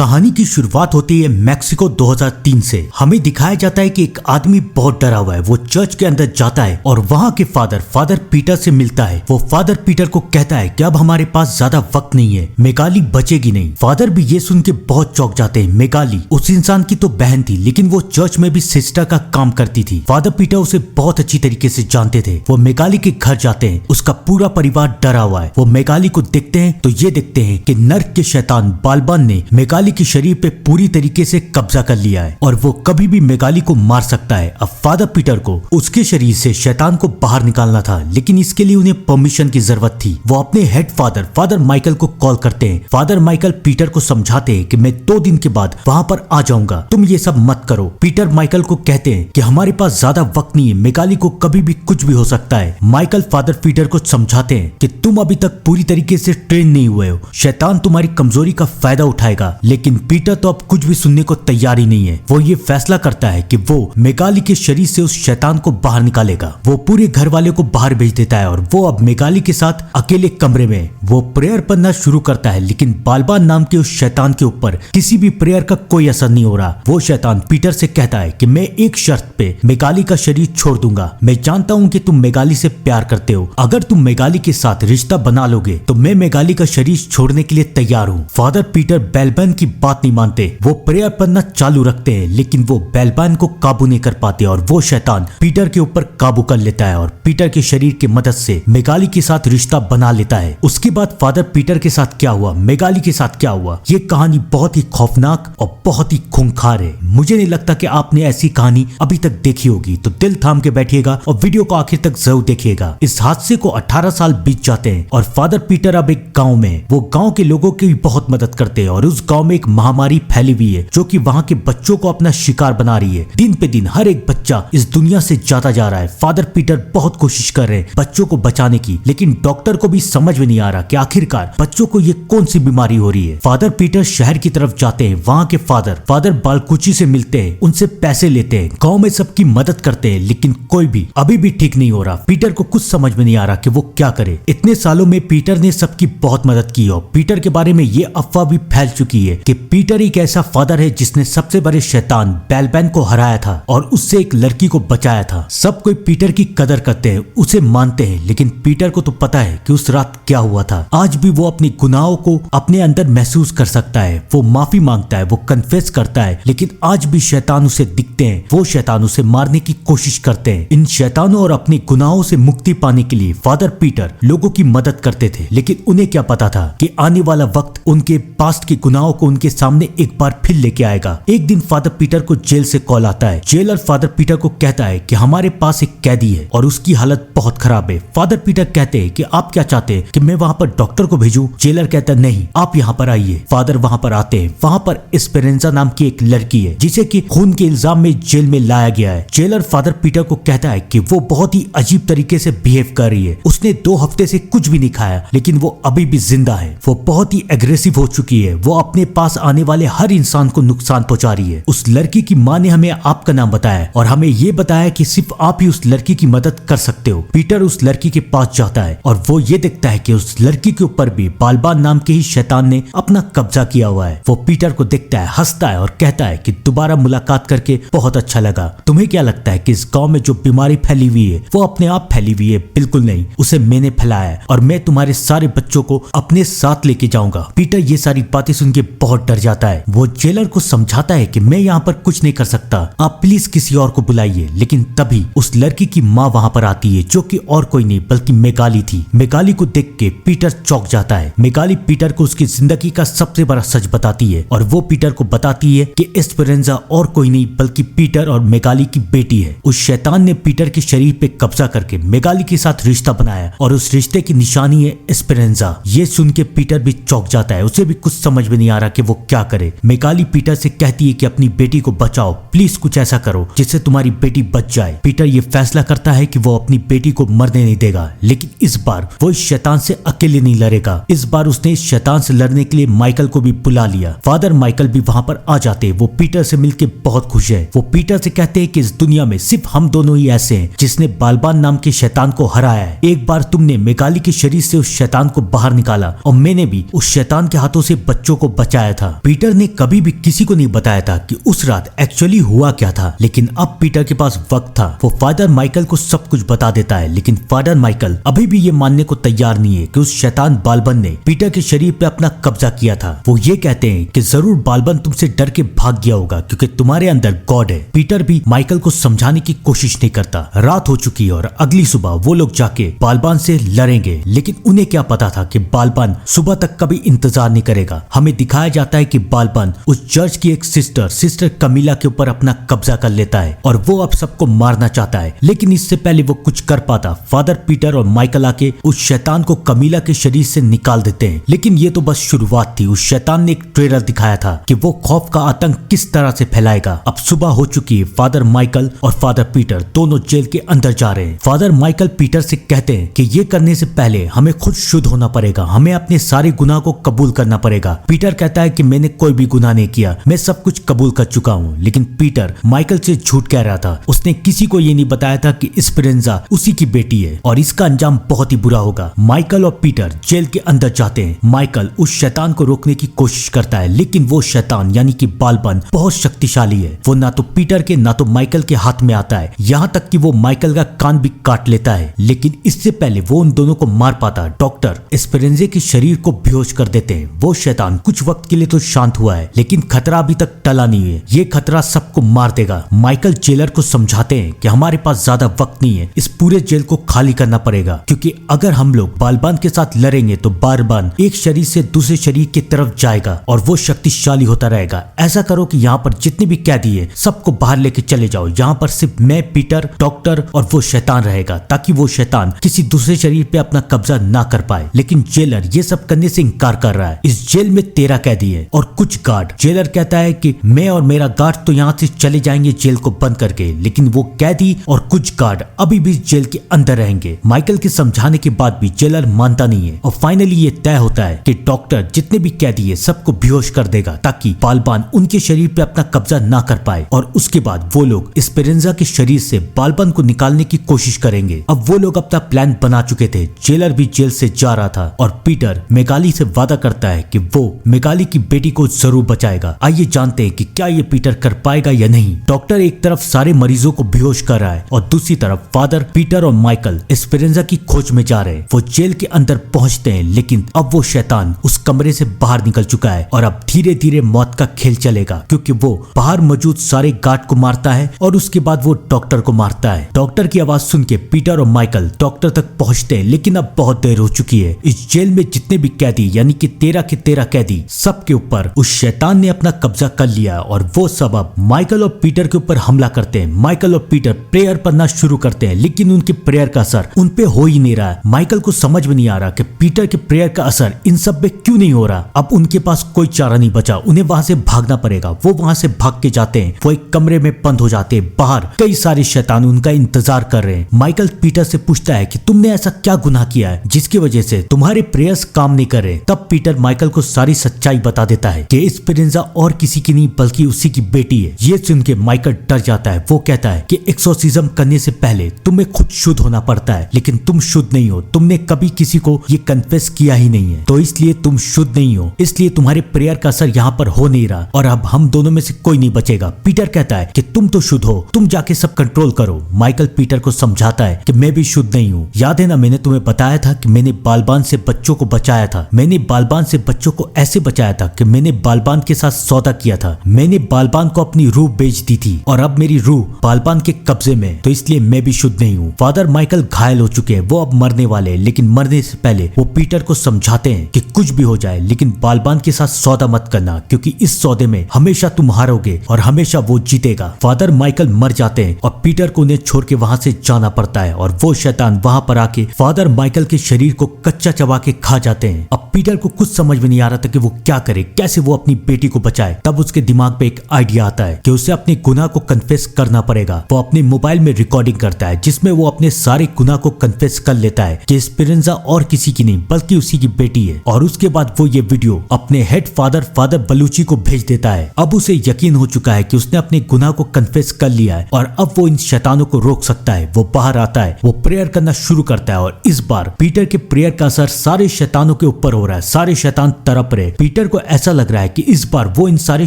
कहानी की शुरुआत होती है मैक्सिको 2003 से। हमें दिखाया जाता है कि एक आदमी बहुत डरा हुआ है। वो चर्च के अंदर जाता है और वहाँ के फादर पीटर से मिलता है। वो फादर पीटर को कहता है कि अब हमारे पास ज्यादा वक्त नहीं है, मेगाली बचेगी नहीं। फादर भी ये सुन के बहुत चौंक जाते हैं। मेगाली उस इंसान की तो बहन थी, लेकिन वो चर्च में भी सिस्टर का काम करती थी। फादर पीटर उसे बहुत अच्छी तरीके से जानते थे। वो मेगाली के घर जाते हैं, उसका पूरा परिवार डरा हुआ है। वो मेगाली को देखते हैं तो ये देखते हैं कि नर्क के शैतान बालबान ने मेगाली के शरीर पे पूरी तरीके से कब्जा कर लिया है और वो कभी भी मेगाली को मार सकता है। अब फादर पीटर को उसके शरीर से शैतान को बाहर निकालना था, लेकिन इसके लिए उन्हें परमिशन की जरूरत थी। वो अपने हेड फादर माइकल को कॉल करते हैं। फादर माइकल पीटर को समझाते हैं कि मैं 2 दिन के बाद वहाँ पर आ जाऊंगा, तुम ये सब मत करो। पीटर माइकल को कहते हैं कि हमारे पास ज्यादा वक्त नहीं है, मेगाली को कभी भी कुछ भी हो सकता है। माइकल फादर पीटर को समझाते हैं कि तुम अभी तक पूरी तरीके से ट्रेन नहीं हुए हो, शैतान तुम्हारी कमजोरी का फायदा उठाएगा। लेकिन पीटर तो अब कुछ भी सुनने को तैयार ही नहीं है। वो ये फैसला करता है कि वो मेगाली के शरीर से उस शैतान को बाहर निकालेगा। वो पूरे घर वाले को बाहर भेज देता है और वो अब मेगाली के साथ अकेले कमरे में वो प्रेयर पढ़ना शुरू करता है। लेकिन बालबान नाम के उस शैतान के ऊपर किसी भी प्रेयर का कोई असर नहीं हो रहा। वो शैतान पीटर से कहता है कि मैं एक शर्त पे मेगाली का शरीर छोड़ दूंगा। मैं जानता हूँ कि तुम मेगाली से प्यार करते हो, अगर तुम मेगाली के साथ रिश्ता बना लोगे तो मैं मेगाली का शरीर छोड़ने के लिए तैयार हूँ। फादर पीटर बेलबैन की बात नहीं मानते। वो प्रेयर पढ़ना चालू रखते हैं, लेकिन वो बेलबैन को काबू नहीं कर पाते और वो शैतान पीटर के ऊपर काबू कर लेता है और पीटर के शरीर की मदद से मेगाली के साथ रिश्ता बना लेता है। उसके बाद फादर पीटर के साथ क्या हुआ, मेगाली के साथ क्या हुआ, ये कहानी बहुत ही खौफनाक और बहुत ही खूंखार है। मुझे नहीं लगता कि आपने ऐसी कहानी अभी तक देखी होगी, तो दिल थाम के बैठिएगा और वीडियो को आखिर तक जरूर देखिएगा। इस हादसे को 18 साल बीत जाते हैं और फादर पीटर अब एक गाँव में वो गाँव के लोगों की भी बहुत मदद करते हैं और उस गाँव में एक महामारी फैली हुई है जो कि वहाँ के बच्चों को अपना शिकार बना रही है। दिन पे दिन हर एक बच्चा इस दुनिया से जाता जा रहा है। फादर पीटर बहुत कोशिश कर रहे हैं बच्चों को बचाने की, लेकिन डॉक्टर को भी समझ में नहीं आ रहा कि आखिरकार बच्चों को ये कौन सी बीमारी हो रही है। फादर पीटर शहर की तरफ जाते हैं। वहाँ के फादर बालकुची से मिलते हैं, उनसे पैसे लेते हैं, गाँव में सबकी मदद करते हैं, लेकिन कोई भी अभी भी ठीक नहीं हो रहा। पीटर को कुछ समझ में नहीं आ रहा कि वो क्या करे। इतने सालों में पीटर ने सबकी बहुत मदद की और पीटर के बारे में ये अफवाह भी फैल चुकी है कि पीटर एक ऐसा फादर है जिसने सबसे बड़े शैतान बेलबैन को हराया था और उससे एक लड़की को बचाया था। सब कोई पीटर की कदर करते हैं, उसे मानते हैं, लेकिन पीटर को तो पता है कि उस रात क्या हुआ था। आज भी वो अपने गुनाहों को अपने अंदर महसूस कर सकता है। वो माफी मांगता है, वो कन्फेस करता है, लेकिन आज भी शैतान उसे दिखते हैं। वो शैतान उसे मारने की कोशिश करते हैं। इन शैतानों और अपने गुनाहों से मुक्ति पाने के लिए फादर पीटर लोगों की मदद करते थे, लेकिन उन्हें क्या पता था कि आने वाला वक्त उनके पास्ट के गुनाहों को उनके सामने एक बार फिर लेके आएगा। एक दिन फादर पीटर को जेल से कॉल आता है। जेलर फादर पीटर को कहता है कि हमारे पास एक कैदी है और उसकी हालत बहुत खराब है। फादर पीटर कहते हैं कि आप क्या चाहते हैं कि मैं वहाँ पर डॉक्टर को भेजूं? जेलर कहता है नहीं, आप यहाँ पर आइए। फादर वहाँ पर आते हैं। वहाँ पर एस्पेरेंजा नाम की एक लड़की है जिसे कि खून के इल्जाम में जेल में लाया गया है। जेलर फादर पीटर को कहता है कि वो बहुत ही अजीब तरीके से बिहेव कर रही है। उसने 2 हफ्ते से कुछ भी नहीं खाया, लेकिन वो अभी भी जिंदा है। वो बहुत ही एग्रेसिव हो चुकी है। वो अपने पास आने वाले हर इंसान को नुकसान पहुंचा रही है। उस लड़की की माँ ने हमें आपका नाम बताया और हमें ये बताया कि सिर्फ आप ही उस लड़की की मदद कर सकते हो। पीटर उस लड़की के पास जाता है और वो ये देखता है कि उस लड़की के ऊपर भी बालबान नाम के ही शैतान ने अपना कब्जा किया हुआ है। वो पीटर को देखता है, हंसता है और कहता है कि दोबारा मुलाकात करके बहुत अच्छा लगा। तुम्हें क्या लगता है कि इस गाँव में जो बीमारी फैली हुई है वो अपने आप फैली हुई है? बिल्कुल नहीं, उसे मैंने फैलाया है और मैं तुम्हारे सारे बच्चों को अपने साथ लेके जाऊंगा। पीटर ये सारी बातें सुन के बहुत डर जाता है। वो जेलर को समझाता है कि मैं यहाँ पर कुछ नहीं कर सकता, आप प्लीज किसी और को बुलाइए। लेकिन तभी उस लड़की की माँ वहाँ पर आती है, जो कि और कोई नहीं बल्कि मेगाली थी। मेगाली को देख के पीटर चौंक जाता है। मेगाली पीटर को उसकी जिंदगी का सबसे बड़ा सच बताती है और वो पीटर को बताती है कि एस्पेरेंजा और कोई नहीं बल्कि पीटर और मेगाली की बेटी है। उस शैतान ने पीटर के शरीर पे कब्जा करके मेगाली के साथ रिश्ता बनाया और उस रिश्ते की निशानी है एस्पेरेंजा। ये सुन के पीटर भी चौंक जाता है। उसे भी कुछ समझ में नहीं आ रहा कि वो क्या करे। मेगाली पीटर से कहती है कि अपनी बेटी को बचाओ, प्लीज कुछ ऐसा करो जिससे तुम्हारी बेटी बच जाए। पीटर ये फैसला करता है कि वो अपनी बेटी को मरने नहीं देगा, लेकिन इस बार वो इस शैतान से अकेले नहीं लड़ेगा। इस बार उसने इस शैतान से लड़ने के लिए माइकल को भी बुला लिया। फादर माइकल भी वहाँ पर आ जाते हैं। वो पीटर से मिलके बहुत खुश है। वो पीटर से कहते हैं कि इस दुनिया में सिर्फ हम दोनों ही ऐसे हैं जिसने बालबान नाम के शैतान को हराया है। एक बार तुमने मेगाली के शरीर से उस शैतान को बाहर निकाला और मैंने भी उस शैतान के हाथों से बच्चों को बचाया बताया था। पीटर ने कभी भी किसी को नहीं बताया था कि उस रात एक्चुअली हुआ क्या था, लेकिन अब पीटर के पास वक्त था। वो फादर माइकल को सब कुछ बता देता है, लेकिन फादर माइकल अभी भी ये मानने को तैयार नहीं है कि उस शैतान बालबन ने पीटर के शरीर पे अपना कब्जा किया था। वो ये कहते हैं कि जरूर बालबन तुमसे डर के भाग गया होगा क्योंकि तुम्हारे अंदर गॉड है। पीटर भी माइकल को समझाने की कोशिश नहीं करता। रात हो चुकी है और अगली सुबह वो लोग जाके बालबन से लड़ेंगे, लेकिन उन्हें क्या पता था कि बालबन सुबह तक कभी इंतजार नहीं करेगा। हमें दिखाया जाता है कि बालबन उस चर्च की एक सिस्टर कमीला के ऊपर अपना कब्जा कर लेता है और वो अब सबको मारना चाहता है, लेकिन इससे पहले वो कुछ कर पाता फादर पीटर और माइकल आके उस शैतान को कमीला के शरीर से निकाल देते हैं। लेकिन ये तो बस शुरुआत थी। उस शैतान ने एक ट्रेलर दिखाया था कि वो खौफ का आतंक किस तरह से फैलाएगा। अब सुबह हो चुकी है। फादर माइकल और फादर पीटर दोनों जेल के अंदर जा रहे हैं। फादर माइकल पीटर से कहते हैं कि ये करने से पहले हमें खुद शुद्ध होना पड़ेगा, हमें अपने सारे गुनाह को कबूल करना पड़ेगा। पीटर कहता है कि मैंने कोई भी गुनाह नहीं किया, मैं सब कुछ कबूल कर चुका हूँ। लेकिन पीटर माइकल से झूठ कह रहा था। उसने किसी को ये नहीं बताया था कि एस्पेरेंजा उसी की बेटी है और इसका अंजाम बहुत ही बुरा होगा। माइकल और पीटर जेल के अंदर जाते हैं। माइकल उस शैतान को रोकने की कोशिश करता है, लेकिन वो शैतान यानी कि बालबन बहुत शक्तिशाली है। वो ना तो पीटर के ना तो माइकल के हाथ में आता है, यहाँ तक कि वो माइकल का कान भी काट लेता है। लेकिन इससे पहले वो उन दोनों को मार पाता, डॉक्टर एस्पेरेंजे के शरीर को बेहोश कर देते हैं। वो शैतान कुछ वक्त के लिए तो शांत हुआ है, लेकिन खतरा अभी तक टला नहीं है। ये खतरा सबको मार देगा। माइकल जेलर को समझाते हैं कि हमारे पास ज्यादा वक्त नहीं है, इस पूरे जेल को खाली करना पड़ेगा, क्योंकि अगर हम लोग बालबन के साथ लड़ेंगे तो बालबन एक शरीर से दूसरे शरीर की तरफ जाएगा और वो शक्तिशाली होता रहेगा। ऐसा करो कि यहाँ पर जितने भी कैदी है सबको बाहर लेके चले जाओ। यहाँ पर सिर्फ मैं, पीटर, डॉक्टर और वो शैतान रहेगा, ताकि वो शैतान किसी दूसरे शरीर पे अपना कब्जा ना कर पाए। लेकिन जेलर ये सब करने से इनकार कर रहा है। इस जेल में 13 कैदी है और कुछ गार्ड। जेलर कहता है कि मैं और मेरा गार्ड तो यहाँ से चले जाएंगे जेल को बंद करके, लेकिन वो कैदी और कुछ गार्ड अभी भी जेल के अंदर रहेंगे। माइकल के समझाने के बाद भी जेलर मानता नहीं है और फाइनली ये तय होता है कि डॉक्टर जितने भी कैदी है सबको बेहोश कर देगा, ताकि बालबन उनके शरीर पे अपना कब्जा ना कर पाए। और उसके बाद वो लोग एस्पेरेंजा के शरीर से बालबन को निकालने की कोशिश करेंगे। अब वो लोग अपना प्लान बना चुके थे। जेलर भी जेल से जा रहा था और पीटर मेगाली से वादा करता है कि वो मेगाली की बेटी को जरूर बचाएगा। आइए जानते हैं कि क्या ये पीटर कर पाएगा या नहीं। डॉक्टर एक तरफ सारे मरीजों को बेहोश कर रहा है और दूसरी तरफ फादर पीटर और माइकल एस्पेरेंजा की खोज में जा रहे हैं। वो जेल के अंदर पहुंचते हैं, लेकिन अब वो शैतान उस कमरे से बाहर निकल चुका है और अब धीरे धीरे मौत का खेल चलेगा, क्योंकि वो बाहर मौजूद सारे गार्ड को मारता है और उसके बाद वो डॉक्टर को मारता है। डॉक्टर की आवाज सुन के पीटर और माइकल डॉक्टर तक पहुंचते हैं, लेकिन अब बहुत देर हो चुकी है। इस जेल में जितने भी कैदी यानी कि 13 के 13 कैदी, सबके ऊपर उस शैतान ने अपना कब्जा कर लिया और वो सब अब माइकल और पीटर के ऊपर हमला करते हैं। माइकल और पीटर प्रेयर पढ़ना शुरू करते हैं, लेकिन उनके प्रेयर का असर उन पे हो ही नहीं रहा है। माइकल को समझ में नहीं आ रहा कि पीटर के प्रेयर का असर इन सब पे क्यों नहीं हो रहा। अब उनके पास कोई चारा नहीं बचा, उन्हें वहां से भागना पड़ेगा। वो वहां से भाग के जाते हैं। वो एक कमरे में बंद हो जाते हैं। बाहर कई सारे शैतान उनका इंतजार कर रहे हैं। माइकल पीटर से पूछता है कि तुमने ऐसा क्या गुनाह किया है जिसकी वजह से तुम्हारे प्रेयर्स काम नहीं कर रहे। तब पीटर माइकल को सारी सच्चाई बता देता है कि एस्पेरेंजा और किसी की नहीं बल्कि उसी की बेटी है। ये सुन के माइकल डर जाता है। वो कहता है कि एक्सोर्सिज्म करने से पहले तुम्हें खुद शुद्ध होना पड़ता है, लेकिन तुम शुद्ध नहीं हो। तुमने कभी किसी को ये कन्फेस किया ही नहीं है, तो इसलिए तुम शुद्ध नहीं हो। इसलिए तुम्हारे प्रेयर का असर यहाँ पर हो नहीं रहा और अब हम दोनों में से कोई नहीं बचेगा। पीटर कहता है कि तुम तो शुद्ध हो, तुम जाके सब कंट्रोल करो। माइकल पीटर को समझाता है कि मैं भी शुद्ध नहीं हूँ। याद है ना, मैंने तुम्हें बताया था कि मैंने बालबान से बच्चों को बचाया था। मैंने बालबान से बच्चों को ऐसे बचाया था कि मैंने बालबान के साथ सौदा किया था। मैंने बालबान को अपनी रूह बेच दी थी और अब मेरी रूह बालबान के कब्जे में, तो इसलिए मैं भी शुद्ध नहीं हूँ। फादर माइकल घायल हो चुके हैं, वो अब मरने वाले हैं, लेकिन मरने से पहले वो पीटर को समझाते हैं कि कुछ भी हो जाए लेकिन बालबान के साथ सौदा मत करना, क्योंकि इस सौदे में हमेशा तुम हारोगे और हमेशा वो जीतेगा। फादर माइकल मर जाते हैं और पीटर को उन्हें छोड़ के वहां से जाना पड़ता है और वो शैतान वहां पर आके फादर माइकल के शरीर को कच्चा चबा के खा जाते हैं। अब पीटर को कुछ समझ में नहीं आ रहा था कि वो क्या करे, कैसे वो अपनी बेटी को बचाए। तब उसके दिमाग पे एक आइडिया आता है कि उसे अपने गुनाह को कन्फेस करना पड़ेगा। वो अपने मोबाइल में रिकॉर्डिंग करता है जिसमें वो अपने सारे गुनाह को कन्फेस कर लेता है कि एस्पेरेंजा और किसी की नहीं बल्कि उसी की बेटी है। और उसके बाद वो ये वीडियो अपने हेड फादर बलूची को भेज देता है। अब उसे यकीन हो चुका है कि उसने अपने गुनाह को कन्फेस कर लिया है और अब वो इन शैतानों को रोक सकता है। वो बाहर आता है, वो प्रेयर करना शुरू करता है और इस बार पीटर के प्रेयर का असर सारे शैतानों के ऊपर हो रहा है। सारे शैतान तड़प रहे। पीटर पीटर को ऐसा लग रहा है कि इस बार वो इन सारे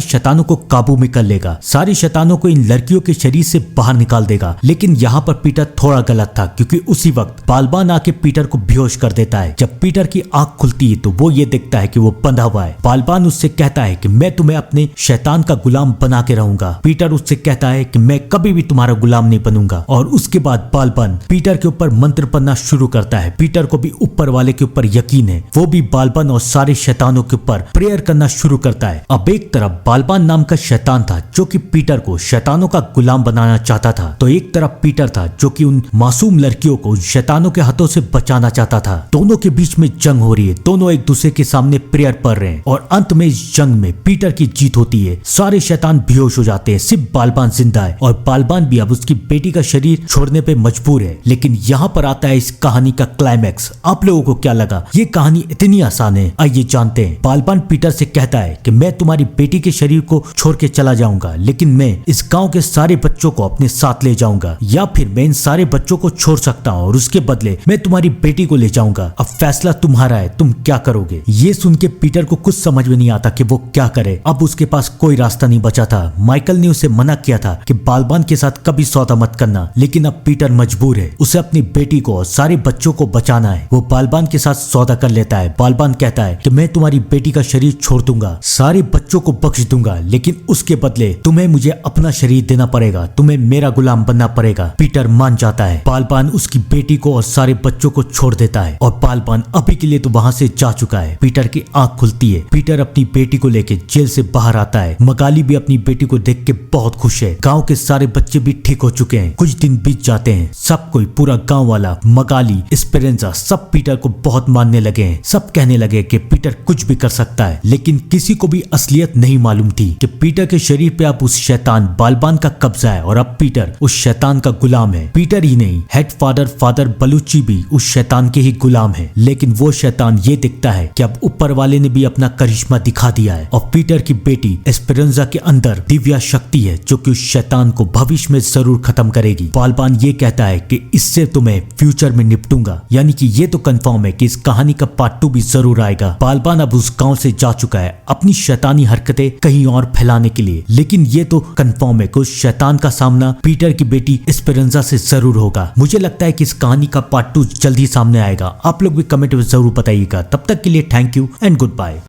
शैतानों को काबू में कर लेगा, सारे शैतानों को इन लड़कियों के शरीर से बाहर निकाल देगा। लेकिन यहाँ पर पीटर थोड़ा गलत था, क्योंकि उसी वक्त बालबान आके पीटर को बेहोश कर देता है। जब पीटर की आंख खुलती है तो वो ये देखता है कि वो बंधा हुआ है। बालबान उससे कहता है कि मैं तुम्हें अपने शैतान का गुलाम बना के रहूंगा। पीटर उससे कहता है कि मैं कभी भी तुम्हारा गुलाम नहीं बनूंगा। और उसके बाद बालबान पीटर के ऊपर मंत्र पढ़ना शुरू करता है। पीटर को भी ऊपर वाले के ऊपर यकीन है, वो भी बालबान और सारे शैतानों के ऊपर प्रेयर करना शुरू करता है। अब एक तरफ बालबान नाम का शैतान था जो कि पीटर को शैतानों का गुलाम बनाना चाहता था, तो एक तरफ पीटर था जो कि उन मासूम लड़कियों को शैतानों के हाथों से बचाना चाहता था। दोनों के बीच में जंग हो रही है, दोनों एक दूसरे के सामने प्रेयर पढ़ रहे हैं और अंत में इस जंग में पीटर की जीत होती है। सारे शैतान बेहोश हो जाते हैं, सिर्फ बालबान जिंदा है और बालबान भी अब उसकी बेटी का शरीर छोड़ने पे मजबूर है। लेकिन यहाँ पर आता है इस कहानी का क्लाइमैक्स। आप लोगों को क्या लगा? ये कहानी इतनी आसान है? आइए जानते हैं। बालबान पीटर से कहता है कि मैं तुम्हारी बेटी के शरीर को छोड़ के चला जाऊंगा, लेकिन मैं इस गांव के सारे बच्चों को अपने साथ ले जाऊंगा, या फिर मैं इन सारे बच्चों को छोड़ सकता हूँ और उसके बदले मैं तुम्हारी बेटी को ले जाऊंगा। अब फैसला तुम्हारा है, तुम क्या करोगे? ये सुन के पीटर को कुछ समझ में नहीं आता कि वो क्या करे। अब उसके पास कोई रास्ता नहीं बचा था। माइकल ने उसे मना किया था कि बालबान के साथ कभी सौदा मत करना, लेकिन अब पीटर मजबूर है, उसे अपनी बेटी को और सारे बच्चों को बचाना है। वो बालबान के साथ सौदा कर लेता है। बालबान कहता है कि मैं तुम्हारी बेटी का शरीर छोड़ दूंगा, सारे बच्चों को बख्श दूंगा, लेकिन उसके बदले तुम्हें मुझे अपना शरीर देना पड़ेगा, तुम्हें मेरा गुलाम बनना पड़ेगा। पीटर मान जाता है। बालबान उसकी बेटी को और सारे बच्चों को छोड़ देता है और बालबान अभी के लिए तो वहां से जा चुका है। पीटर की आंख खुलती है। पीटर अपनी बेटी को लेके जेल से बाहर आता है। मगाली भी अपनी बेटी को देख के बहुत खुश है। गांव के सारे बच्चे भी ठीक हो चुके हैं। कुछ दिन बीत जाते हैं। सब कोई, पूरा गांव वाला, मगाली, एस्पेरेंजा, सब पीटर को बहुत मानने लगे हैं। सब कहने लगे कि पीटर कुछ भी कर सकता है, लेकिन किसी को भी असलियत नहीं मालूम थी कि पीटर के शरीर पे अब उस शैतान बालबान का कब्जा है और अब पीटर उस शैतान का गुलाम है। पीटर ही नहीं, हेड फादर बलूची भी उस शैतान के ही गुलाम है। लेकिन वो शैतान ये दिखता है कि अब ऊपर वाले ने भी अपना करिश्मा दिखा दिया है और पीटर की बेटी एस्पेरेंजा के अंदर दिव्या शक्ति है जो कि उस शैतान को भविष्य में जरूर खत्म करेगी। बालबान ये कहता है कि इससे तुम्हें फ्यूचर में निपटूंगा, यानी कि ये तो कंफर्म है कि इस कहानी का पार्ट 2 भी जरूर आएगा। बालबान अब उस गांव से जा चुका है अपनी शैतानी हरकतें कहीं और फैलाने के लिए, लेकिन ये तो कंफर्म है कि उस शैतान का सामना पीटर की बेटी एस्पेरेंजा से जरूर होगा। मुझे लगता है कि इस कहानी का पार्ट 2 जल्दी सामने आएगा। आप लोग भी कमेंट में जरूर बताइएगा। तब तक के लिए thank you and good bye.